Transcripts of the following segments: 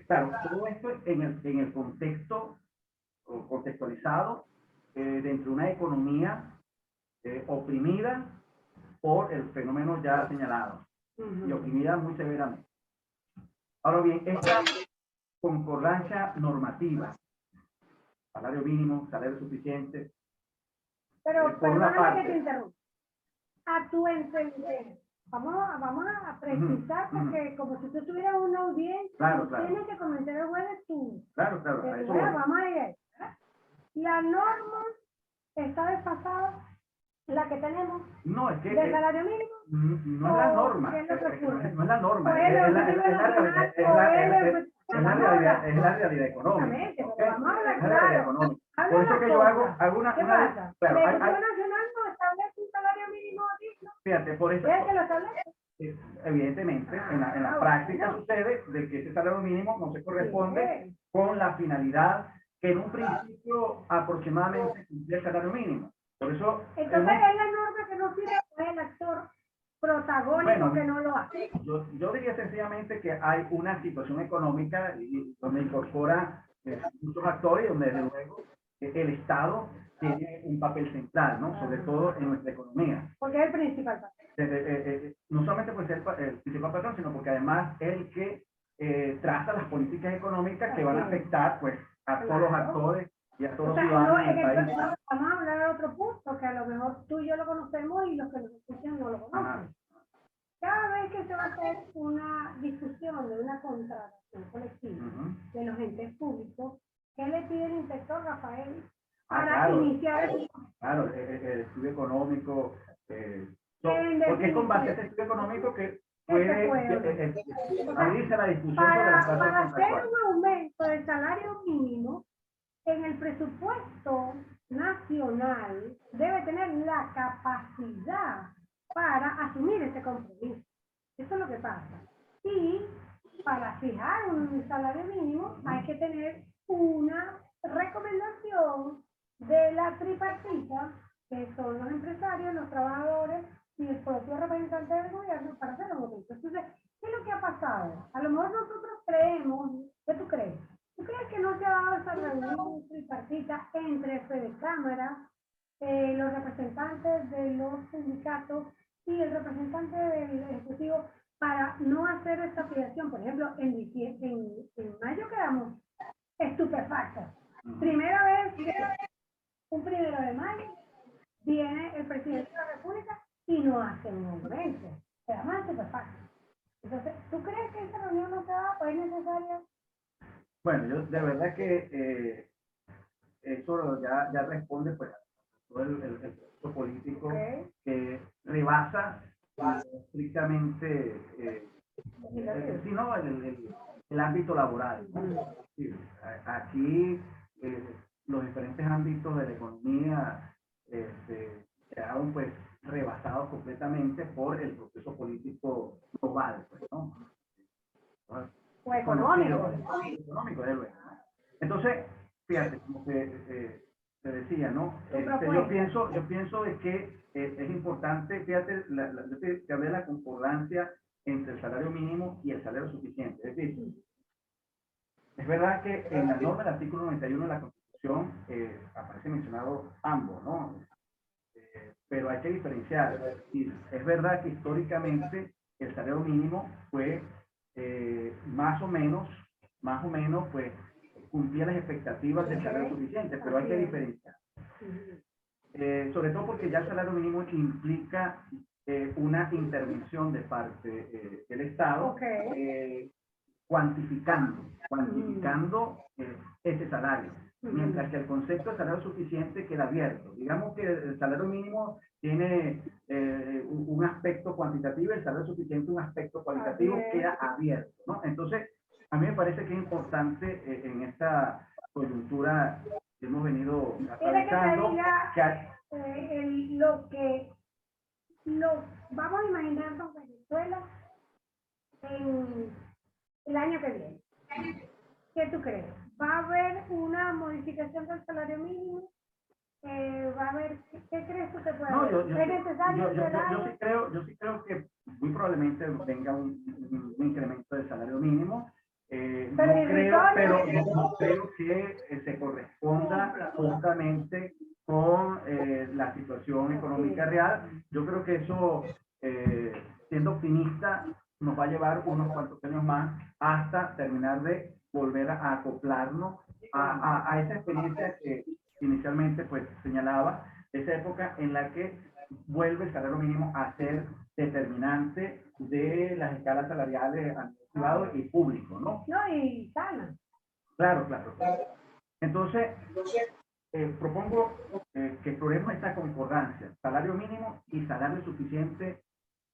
claro, todo esto en el contexto o contextualizado dentro de una economía oprimida por el fenómeno ya señalado y oprimida muy severamente. Ahora bien, esta concordancia normativa, salario mínimo, salario suficiente, pero por una parte, que te interrumpa. A tu entender, vamos a precisar, porque como si tú tuvieras una audiencia, claro. tienes que comentar el jueves tú. Claro, a eso voy. Vamos a ir ahí. La norma está desfasada, la que tenemos, no, es que, del salario mínimo. No es la norma, ¿Qué es lo que ocurre? no es la norma, Es la realidad económica. Vamos a hablar claro. Por eso que yo hago una... ¿Qué pasa? Claro, ¿La Ejecutiva Nacional no establece un salario mínimo digno? Fíjate, por eso... ¿Es que lo establece? Evidentemente, en la práctica sucede de que ese salario mínimo no se corresponde con la finalidad que en un principio aproximadamente cumplía el salario mínimo. Por eso... Entonces es la norma que no sirve, es el actor protagónico que no lo hace. Yo diría sencillamente que hay una situación económica donde incorpora muchos actores, donde desde luego el Estado tiene un papel central, ¿no? Sobre todo en nuestra economía. Porque es el principal papel. No solamente por ser el principal patrón, sino porque además es el que traza las políticas económicas que van a afectar pues a todos los actores y a todos los ciudadanos del país. Vamos a hablar de otro punto que a lo mejor tú y yo lo conocemos y los que nos escuchan no lo conocen. Cada vez que se va a hacer una discusión de una contratación colectiva de los entes públicos, ¿qué le pide el inspector Rafael para iniciar el... Claro, el estudio económico, porque es con base a este estudio económico que puede abrirse la discusión sobre las tasas para hacer un aumento del salario mínimo en el presupuesto nacional debe tener la capacidad para asumir ese compromiso. Eso es lo que pasa. Y para fijar un salario mínimo hay que tener una recomendación de la tripartita, que son los empresarios, los trabajadores y el propio representante del gobierno para hacer un aumento. Entonces, ¿qué es lo que ha pasado? A lo mejor nosotros creemos, ¿qué tú crees? ¿Tú crees que no se ha dado esa reunión tripartita entre Fedecámara, los representantes de los sindicatos y el representante del Ejecutivo para no hacer esta afiliación? Por ejemplo, en mayo quedamos estupefactos. Primera vez que un 1 de mayo viene el presidente de la República y no hace un aumento. Quedamos estupefactos. Entonces, ¿tú crees que esa reunión no se da o es necesaria? Bueno, yo de verdad que eso ya responde pues a todo el proceso político que rebasa estrictamente el ámbito laboral, ¿no? Sí, aquí los diferentes ámbitos de la economía quedaron pues rebasados completamente por el proceso político global, pues, ¿no? O económico. Económico, de verdad. Entonces, fíjate, como que te decía, ¿no? Yo pienso de que es importante, fíjate, yo te hablé de la concordancia entre el salario mínimo y el salario suficiente. Es decir, es verdad que en la norma del artículo 91 de la Constitución aparece mencionado ambos, ¿no? Pero hay que diferenciar. Es verdad que históricamente el salario mínimo fue más o menos, pues, cumplía las expectativas del salario suficiente, pero hay que diferenciar. Sobre todo porque ya el salario mínimo implica una intervención de parte del Estado, cuantificando ese salario, mientras que el concepto de salario suficiente queda abierto. Digamos que el salario mínimo tiene un aspecto cuantitativo, el salario suficiente un aspecto cualitativo, queda abierto, ¿no? Entonces, a mí me parece que es importante en esta coyuntura que hemos venido atravesando, vamos a imaginarnos Venezuela en el año que viene. ¿Qué tú crees? ¿Va a haber una modificación del salario mínimo? ¿Va a haber, qué crees tú que puede haber? ¿Es necesario? Yo sí creo que muy probablemente venga un incremento del salario mínimo. no creo que se corresponda justamente con la situación económica real. Yo creo que eso, siendo optimista, nos va a llevar unos cuantos años más hasta terminar de volver a acoplarnos a esa experiencia que inicialmente pues señalaba, esa época en la que vuelve el salario mínimo a ser determinante de las escalas salariales a nivel privado y público, ¿no? No, y sana. Claro. Entonces, propongo que exploremos esta concordancia, salario mínimo y salario suficiente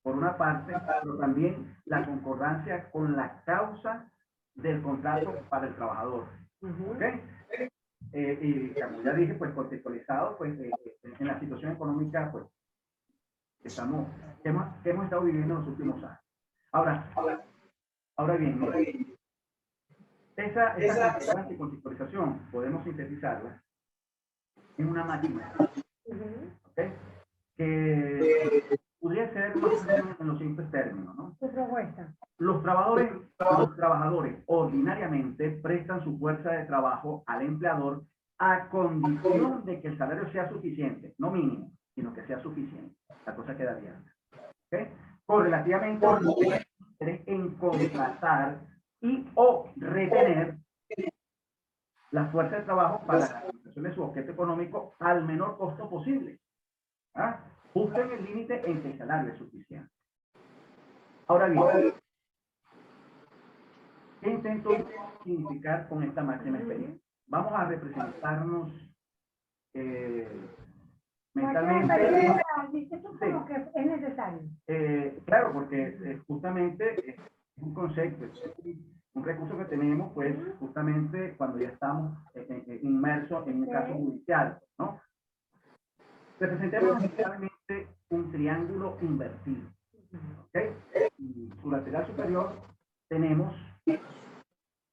por una parte, pero también la concordancia con la causa del contrato para el trabajador. ¿Ok? Y como ya dije, pues contextualizado pues, en la situación económica pues, que hemos estado viviendo en los últimos años. Ahora bien, mira, esa concordancia y contextualización podemos sintetizarla en una máquina, ¿okay? Que podría ser más o menos en los simples términos, ¿no? Tu propuesta. Los trabajadores ordinariamente prestan su fuerza de trabajo al empleador a condición de que el salario sea suficiente, no mínimo, sino que sea suficiente. La cosa queda bien. ¿Okay? Correlativamente en contratar y o retener la fuerza de trabajo para la realización de su objeto económico al menor costo posible. ¿Ah? Justo en el límite en que el salario es suficiente. Ahora bien, ¿qué intento significar con esta máxima experiencia? Vamos a representarnos mentalmente. Como que es necesario. Claro, porque justamente es un concepto, es un recurso que tenemos, pues, justamente cuando ya estamos inmersos en un caso judicial, ¿no? Representemos mentalmente un triángulo invertido. ¿Ok? En su lateral superior tenemos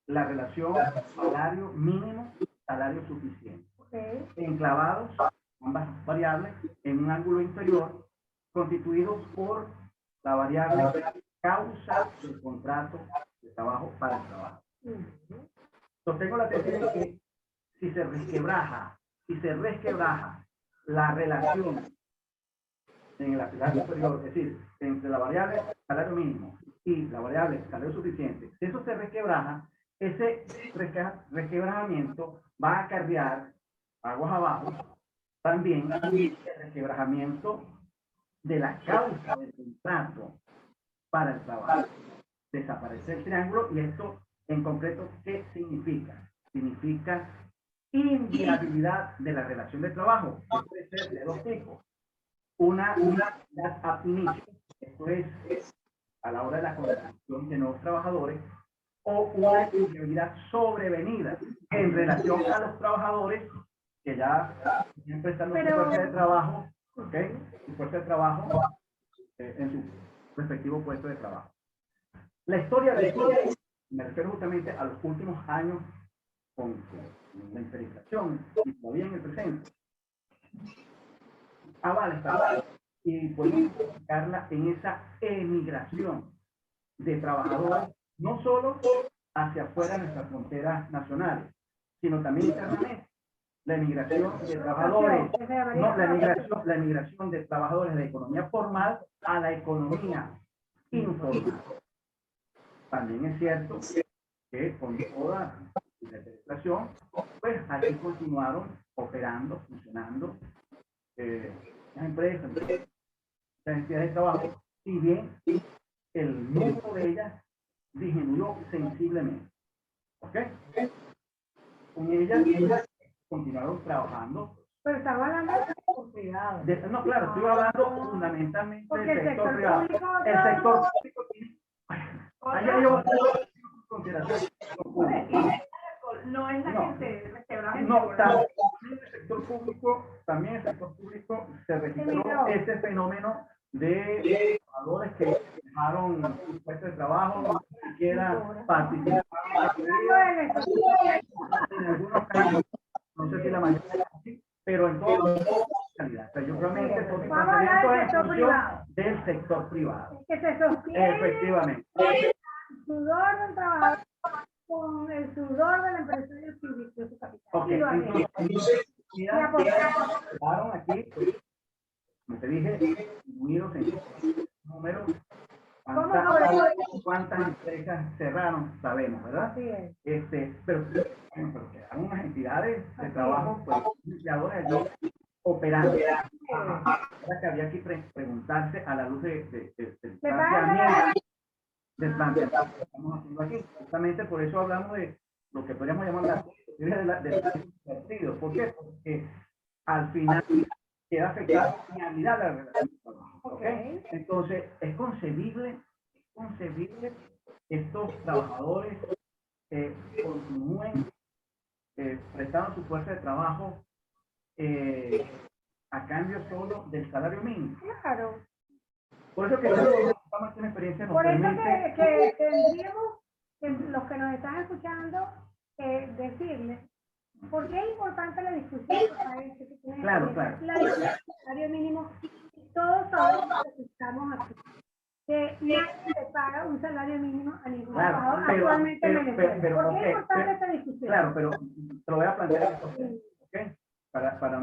la relación salario mínimo, salario suficiente. Enclavados, ambas variables, en un ángulo inferior, constituidos por la variable causa del contrato de trabajo para el trabajo. Sostengo la tesis de que si se resquebraja la relación en el lateral superior, es decir, entre la variable salario mínimo y la variable salario suficiente, si eso se resquebraja, ese resquebrajamiento va a acarrear aguas abajo también el resquebrajamiento de la causa del contrato para el trabajo. Desaparece el triángulo y esto en concreto, ¿qué significa? Significa inviabilidad de la relación de trabajo, que puede ser de dos tipos. Una ab initio, esto es a la hora de la contratación de nuevos trabajadores, o una inviabilidad sobrevenida en relación a los trabajadores que ya siempre están en su fuerza de trabajo, ¿ok? Su fuerza de trabajo en su respectivo puesto de trabajo. La historia de esto, me refiero justamente a los últimos años con la hiperinflación y todavía en el presente, avala esta y podemos explicarla en esa emigración de trabajadores, no solo hacia afuera de nuestras fronteras nacionales, sino también internamente. La emigración de trabajadores, la emigración de trabajadores de la economía formal a la economía informal. También es cierto que con toda la inflación, pues aquí continuaron operando, funcionando las empresas, las entidades de trabajo, si bien el número de ellas disminuyó sensiblemente. ¿Ok? Con ellas continuaron trabajando. Pero estaba hablando del sector privado. No, claro, estoy hablando fundamentalmente del sector privado. El sector público tiene... Allá yo consideración. No es la gente no, también el sector público se registró este fenómeno de trabajadores que dejaron su puesto de trabajo, ni siquiera participaron en algunos casos, no sé si la mayoría, pero en todos los casos, yo realmente estoy en función del sector privado. Que se sostiene efectivamente. el sudor del trabajador con el sudor del empresario que invirtió su capital. Ok, Y lo han hecho. entonces, Y aportaron. quedaron aquí, pues, como te dije, distribuidos en números. ¿Cuántas empresas cerraron? Sabemos, ¿verdad? Así es. Pero quedaron unas entidades de trabajo, pues, empleadores allí operando. Ahora que había que preguntarse a la luz del planteamiento que estamos haciendo aquí. Justamente por eso hablamos de lo que podríamos llamar del partido. ¿Por qué? Porque al final queda afectada la finalidad de la relación de trabajo. ¿Okay? Entonces, es concebible que estos trabajadores continúen prestando su fuerza de trabajo a cambio solo del salario mínimo. Claro. Por eso que una experiencia nos Por eso permite... que tendríamos, los que nos están escuchando, decirles, ¿por qué es importante la discusión? Claro. La discusión del salario mínimo, todos sabemos que estamos aquí. Que nadie le paga un salario mínimo a ningún trabajador actualmente en Venezuela. ¿Por qué es importante esta discusión? Claro, pero te lo voy a plantear, ¿okay? Para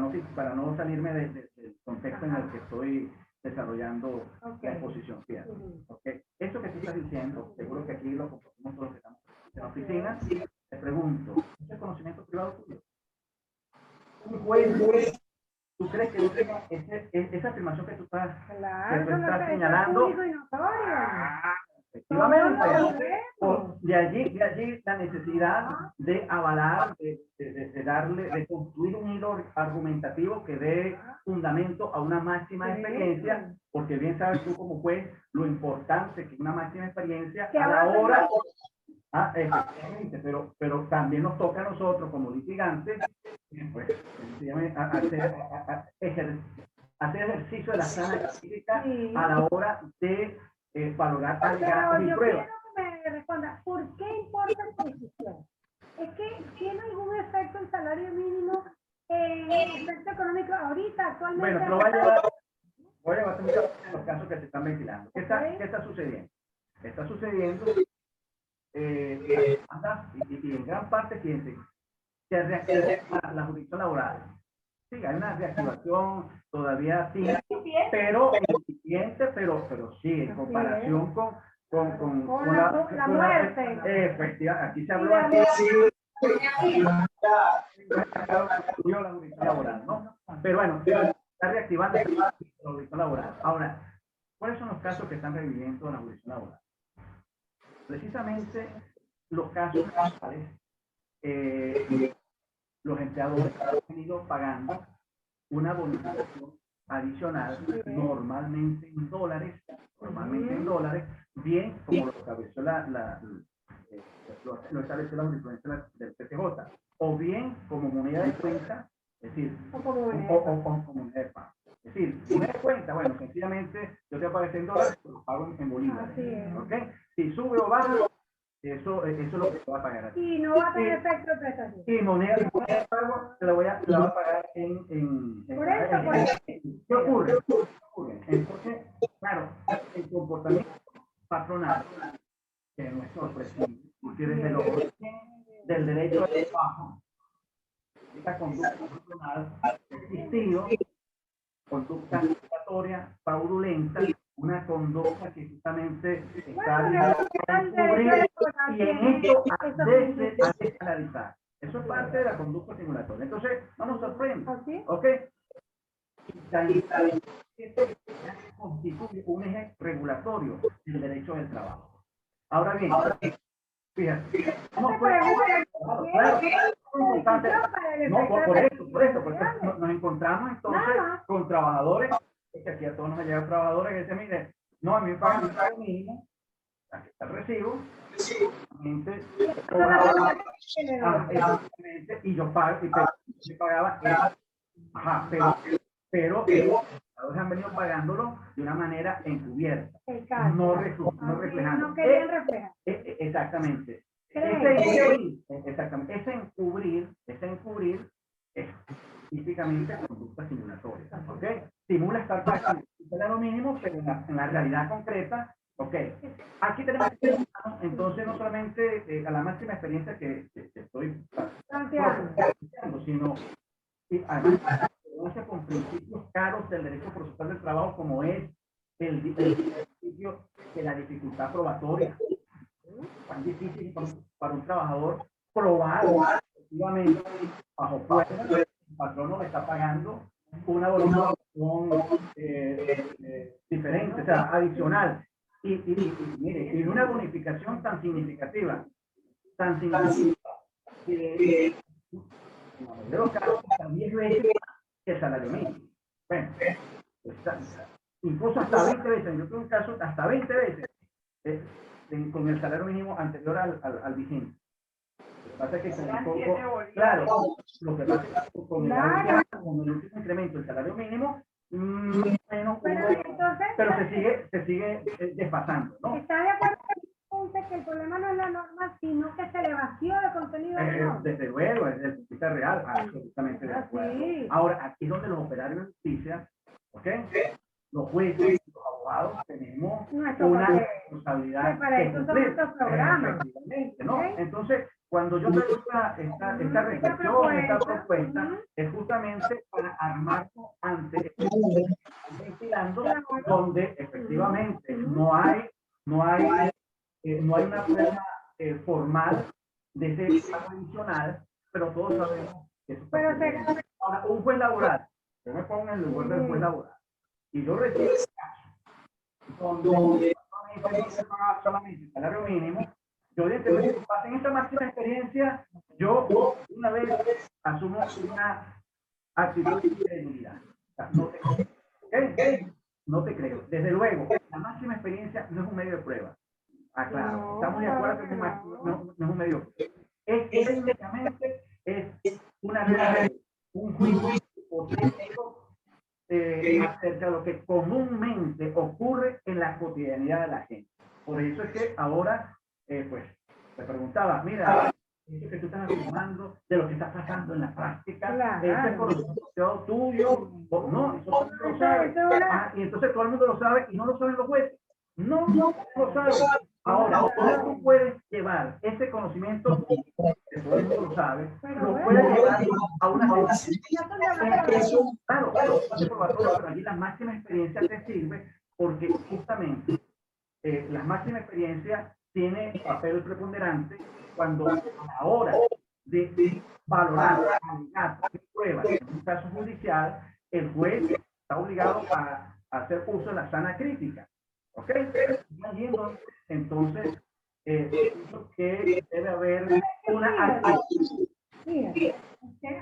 no salirme del contexto en el que estoy desarrollando la exposición. Fíjate, ¿okay? Eso que tú estás diciendo, seguro que aquí lo compartimos todos los que estamos en la oficina. Te pregunto, ¿es el conocimiento privado tuyo? Un juez, ¿tú crees que esa afirmación que tú estás señalando? Efectivamente. De allí la necesidad de avalar, de construir un hilo argumentativo que dé fundamento a una máxima experiencia, porque bien sabes tú como juez lo importante que es una máxima experiencia a la hora. Efectivamente, pero también nos toca a nosotros como litigantes, pues, hacer ejercicio de la sana crítica a la hora de valorar alegatos y pruebas. Quiero que me responda, ¿por qué importa esta decisión? ¿Es que tiene algún efecto el salario mínimo en el efecto económico ahorita, actualmente? Bueno, pero voy a llevar los casos que se están ventilando. ¿Qué está sucediendo? Está sucediendo y en gran parte, fíjense, se reactiva la jurisdicción laboral. Sí, hay una reactivación todavía pero incipiente, pero sí, en comparación con la muerte. Efectivamente, aquí se habló la jurisdicción laboral, ¿no? Pero bueno, está reactivando la jurisdicción laboral. Ahora, ¿cuáles son los casos que están reviviendo la jurisdicción laboral? Precisamente los casos actuales, los empleadores han venido pagando una bonificación adicional, normalmente en dólares, bien como lo estableció lo estableció la jurisprudencia del PTJ, o bien como moneda de cuenta, es decir, o como moneda de pago. Es decir, moneda de cuenta, bueno, sencillamente yo te aparece en dólares, pero lo pago en bolívares. ¿Okay? Si sube o baja, eso es lo que te va a pagar. Y no va a tener efecto de prestación. Y moneda de pago te la voy a pagar por eso. ¿Qué ocurre? Entonces, claro, el comportamiento patronal, que no es sorpresivo, porque desde los del derecho al trabajo, esta conducta patronal ha existido, conducta discriminatoria, fraudulenta, una conducta que justamente está cubrir y en esto a despenalizar. Eso es parte de la conducta simulatoria. Entonces, no nos sorprende. ¿Ok? Esto constituye un eje regulatorio del derecho del trabajo. Ahora bien, fíjate. Por eso nos encontramos entonces con trabajadores, que aquí a todos nos llegan trabajadores que dicen, mire, no, a mí me pagan el salario mínimo, aquí está el recibo, y yo pagaba, pero los han venido pagándolo de una manera encubierta, no reflejando. No querían reflejar. Exactamente. Ese encubrir es típicamente conducta simulatoria. ¿Ok? Simula estar pagando lo mínimo, pero en la realidad concreta, ok. Aquí tenemos que entonces no solamente solamente a la máxima experiencia que estoy Santiago. propiciando, sino y además con principios caros del derecho procesal del trabajo, como es el principio de la dificultad probatoria. Tan difícil para un trabajador probar efectivamente bajo fuerza el patrón no le está pagando una bonificación diferente, o sea, adicional. Mire, y una bonificación tan significativa, que en la mayoría de los casos hasta 10 veces que el salario mínimo. Bueno, incluso hasta 20 veces, yo tengo un caso hasta 20 veces con el salario mínimo anterior al vigente. Lo que pasa es que con un poco, claro, lo que pasa es que con el último incremento del salario mínimo, menos, pero se sigue desfasando, ¿no? ¿Está de acuerdo entonces que el problema no es la norma, sino que se le vació de contenido? Desde luego, desde el punto de vista real, absolutamente de acuerdo. Sí. Ahora, aquí es donde los operarios de justicia, ¿ok? Los jueces, los abogados, tenemos una responsabilidad de cumplir. Efectivamente, ¿no? Entonces, cuando yo traigo esta reflexión, esta propuesta, es justamente para armarnos ante ventilando, donde efectivamente no hay una prueba formal de ese pago adicional, pero todos sabemos que eso está ocurriendo. Ahora, un juez laboral, yo me pongo en el lugar del juez laboral, y yo recibo un caso donde no se paga solamente el salario mínimo, yo evidentemente, en esta máxima experiencia, yo una vez asumo una actitud de incredulidad. O sea, no te creo. ¿Okay? No te creo. Desde luego, la máxima experiencia no es un medio de prueba. Ah, claro. Estamos de acuerdo que no es un medio de prueba. Técnicamente es un juicio hipotético acerca de lo que comúnmente ocurre en la cotidianidad de la gente. Por eso es que ahora, pues, te preguntaba, mira, eso que tú estás afirmando de lo que está pasando en la práctica, ese es conocimiento tuyo, no, eso todo el mundo lo sabe. Y entonces todo el mundo lo sabe y no lo saben los jueces. No lo saben. Ahora, tú puedes llevar ese conocimiento, que todo el mundo lo sabe, lo puedes llevar a una sentencia. Claro, pero allí la máxima experiencia te sirve porque justamente la máxima experiencia tiene papel preponderante cuando a la hora de valorar alegatos y pruebas en un caso judicial, el juez está obligado a hacer uso de la sana crítica. ¿Ok? Entonces, pienso que debe haber una actitud.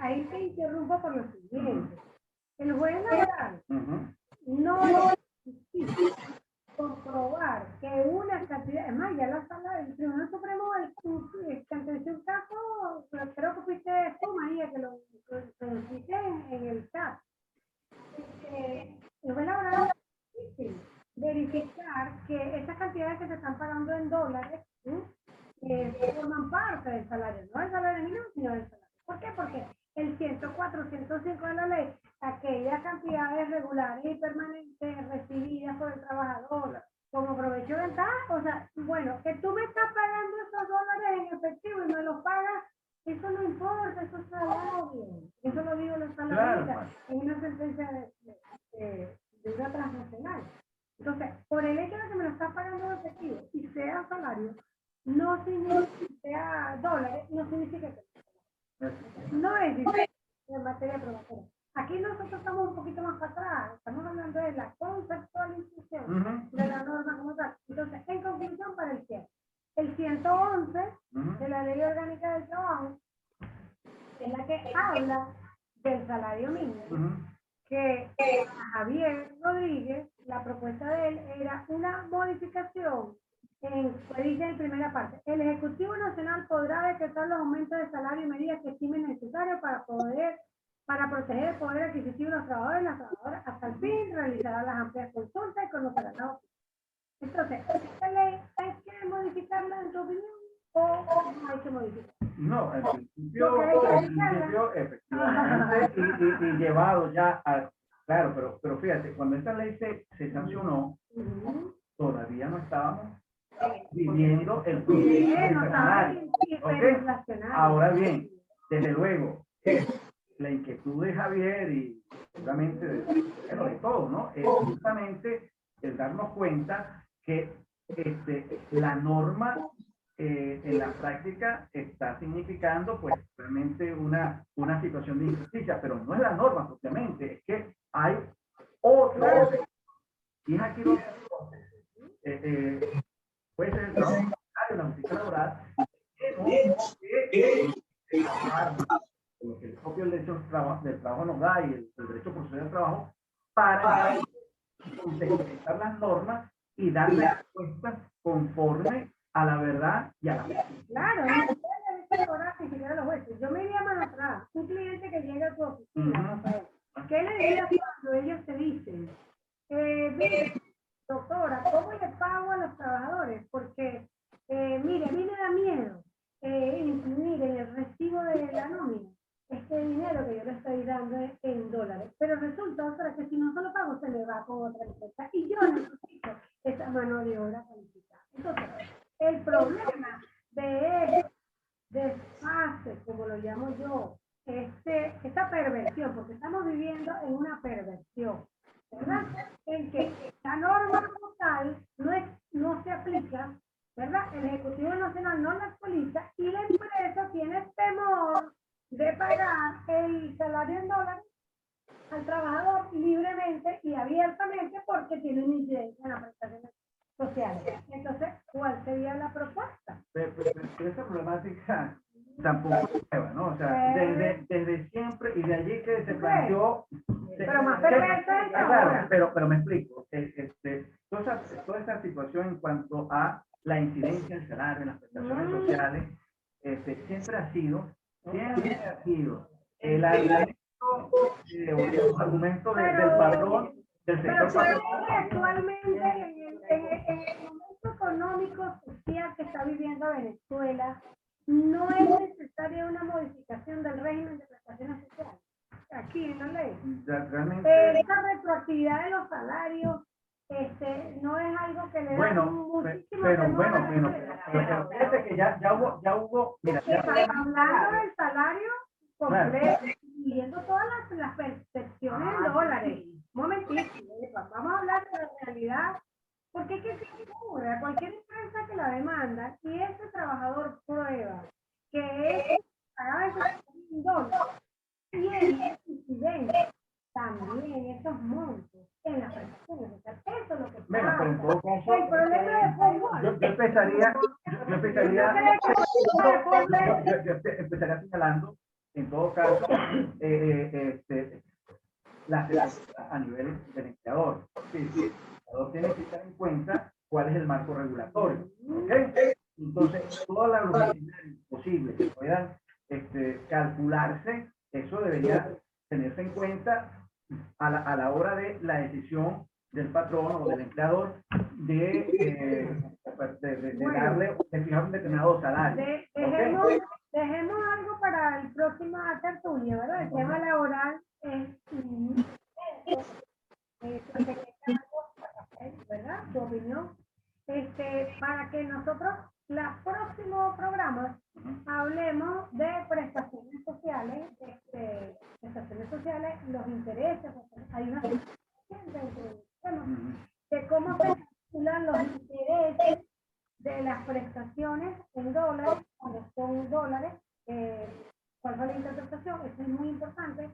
Ahí te interrumpo por lo siguiente. El juez laboral no necesita comprobar que una cantidad, es más, ya la sala del Tribunal Supremo sentenció un caso, creo que fuiste tú, María, que lo dijiste en el chat. El juez laboral es difícil verificar que esas cantidades que se están pagando en dólares forman parte del salario, no del salario mínimo, sino del salario. ¿Por qué? Porque el 104, 105 de la ley, aquellas cantidades regulares y permanentes recibidas por el trabajador como provecho de ventaja, o sea, bueno, que tú me estás pagando esos dólares en efectivo y me los pagas, eso no importa, eso es salario. Eso lo digo en la vida, en una sentencia de una transnacional. Entonces, por el hecho de que me lo estás pagando en efectivo y sea salario, no significa que sea dólares, no significa que no es diferente en materia probatoria. Aquí nosotros estamos un poquito más para atrás, estamos hablando de la conceptualización de la norma como tal. Entonces, en conclusión, para el cierre, el 111 de la Ley Orgánica del Trabajo es la que habla del salario mínimo, que Javier Rodríguez, la propuesta de él era una modificación que dice en primera parte: el Ejecutivo Nacional podrá decretar los aumentos de salario y medidas que estime necesarios para proteger el poder adquisitivo de los trabajadores y las trabajadoras. Hasta el fin realizará las amplias consultas y conocerá la opinión. Entonces, ¿esta ley hay que modificarla en tu opinión o no hay que modificarla? No, en principio efectivamente, y llevado ya a... Claro, pero fíjate, cuando esta ley se sancionó, todavía no estábamos viviendo el proceso del salario. ¿Okay? Ahora bien, desde luego, la inquietud de Javier y seguramente de todos, ¿no? Es justamente el darnos cuenta que la norma en la práctica está significando pues realmente una situación de injusticia, pero no es la norma propiamente, es que hay otros, y es aquí donde puede ser el trabajo de la justicia laboral, tenemos que trabajar lo que el propio derecho del trabajo nos da y el derecho procesal del trabajo para contextualizar las normas y dar respuestas conforme a la verdad y a la justicia. Claro, no puede ahora criticar a los jueces. Yo me iría más atrás. Un cliente que llega a tu oficina, ¿qué le dirías cuando ellos te dicen? Mire, doctora, ¿cómo le pago a los trabajadores? Porque, mire, a mí me da miedo incluir en el recibo de la nómina este dinero que yo le estoy dando en dólares. Pero resulta, otra, que si no se lo pago, se le va con otra empresa. Y yo necesito esa mano de obra cualificada. Entonces, el problema de desfase, como lo llamo yo, esta perversión, porque estamos viviendo en una perversión, ¿verdad? En que la norma como tal no se aplica, ¿verdad? El Ejecutivo Nacional no la actualiza y la empresa tiene temor de pagar el salario en dólares al trabajador libremente y abiertamente porque tiene una incidencia en las prestaciones sociales. Entonces, ¿cuál sería la propuesta? Pero esa problemática tampoco es nueva, ¿no? O sea, desde siempre, y de allí que se planteó... Pero más perversa es ahora. Pero me explico. Toda esa situación en cuanto a la incidencia del salario en las prestaciones sociales, siempre ha sido el argumento del patrón, del sector patrón. Actualmente, en el momento económico social que está viviendo Venezuela, no es necesaria una modificación del régimen de prestaciones sociales. Aquí en la ley. Realmente. Esta retroactividad de los salarios no es algo que le da muchísimo pero fíjate que ya hubo, mira, hablando del salario completo, viendo todas las percepciones en dólares. Un momentito, vamos a hablar de la realidad, porque ¿qué se ocurre? Cualquier empresa que la demanda y ese trabajador prueba que es pagaba en dólares y el incidente también esos montos en las prestaciones. Eso es lo que pasa. Bueno, pero en todo caso, el problema de fútbol. Yo empezaría señalando, en todo caso, a nivel del empleador. Sí, el empleador tiene que tener en cuenta cuál es el marco regulatorio. ¿Okay? Entonces, todas las oportunidades posibles que puedan calcularse, eso debería tenerse en cuenta a la hora de la decisión del patrón o del empleador de fijar un determinado salario. Dejemos algo para el próximo tertulia, ¿verdad? El tema laboral es ¿verdad? Tu opinión. Para que nosotros, los próximos programas, hablemos de prestaciones sociales, los intereses, hay una de cómo se calculan los intereses de las prestaciones en dólares, cuando son dólares, cuál fue la interpretación, eso es muy importante.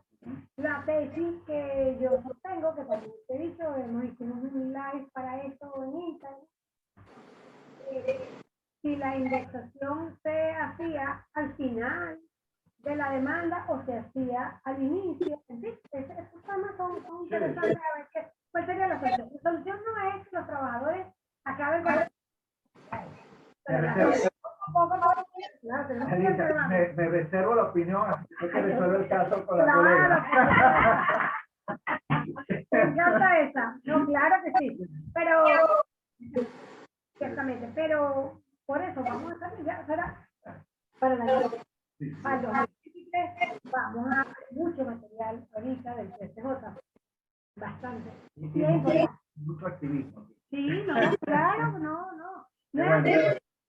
La tesis que yo sostengo, que también te he dicho, nos hicimos un live para eso en Instagram, si la indexación se hacía al final de la demanda o se hacía al inicio. En fin, esos temas son interesantes. A ver cuál sería la solución. La solución no es que los trabajadores acaben con me reservo la opinión, así que resuelve el caso con la colega. Me encanta esa. No, claro que sí. Pero, ciertamente, pero por eso vamos a hacer ya para la vamos a hacer mucho material ahorita del CCJ. Bastante. Mucho activismo. Sí, no, claro, no. No es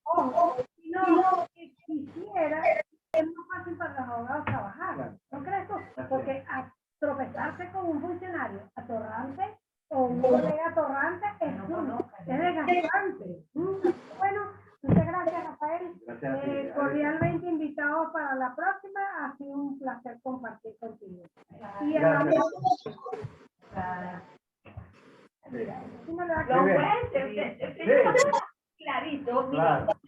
Ojo, sino que quisiera, es más fácil para los abogados trabajar. ¿No crees tú? Porque tropezarse con un funcionario atorrante o un colega atorrante es desgastante. Bueno, muchas gracias, Rafael. Cordialmente invitados para la próxima. Ha sido un placer compartir contigo. Y Clarito, mira,